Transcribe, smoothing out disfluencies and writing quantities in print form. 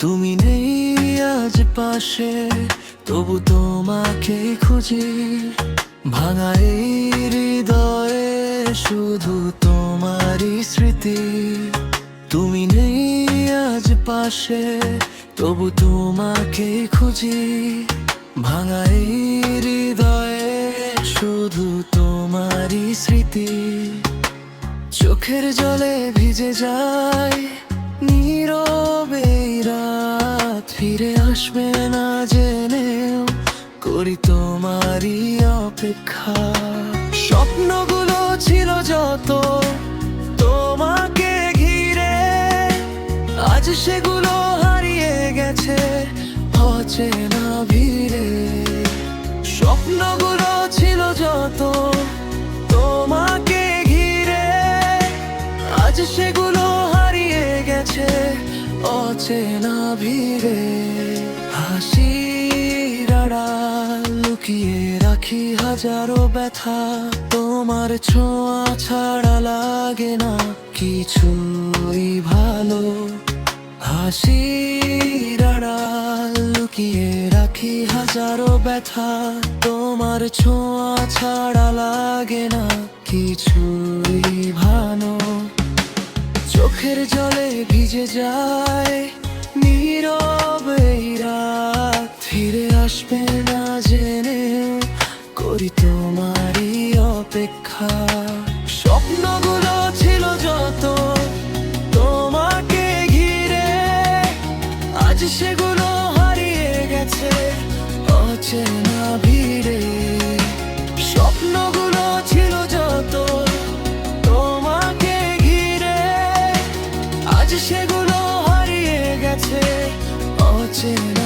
তুমি নেই আজ পাশে, তবু তোমাকে খুঁজি। ভাঙা এই হৃদয়ে শুধু তোমারই স্মৃতি। তুমি নেই আজ পাশে, তবু তোমাকে খুঁজি। ভাঙা এই হৃদয়ে শুধু তোমারই স্মৃতি। চোখের জলে ভিজে যায় নীরবে এই রাত, ফিরে আসবে না জেনেও করি তোমারই অপেক্ষা। স্বপ্নগুলো ছিল যত তোমাকে ঘিরে, আজ সেগুলো হারিয়ে গেছে অচেনা ভিড়ে। স্বপ্নগুলো ছিল যত তোমাকে ঘিরে, আজ সেগুলো হারিয়ে গেছে অচেনা ভিড়ে। হাসির আড়াল লুকিয়ে রাখি হাজারো ব্যথা, তোমার ছোঁয়া ছাড়া লাগে না কিছুই ভালো। হাসির আড়াল লুকিয়ে রাখি হাজারো ব্যথা, তোমার ছোঁয়া ছাড়া লাগে না কিছুই ভালো। চোখের জলে ভিজে যায় নীরবে এই রাত, ফিরে আসবে না জেনেও করি তোমারই অপেক্ষা। স্বপ্নগুলো ছিল যত তোমাকে ঘিরে, আজ সেগুলো হারিয়ে গেছে অচেনা ভিড়ে। স্বপ্নগুলো ছিল যত তোমাকে ঘিরে, আজ সেগুলো হারিয়ে গেছে অচেনা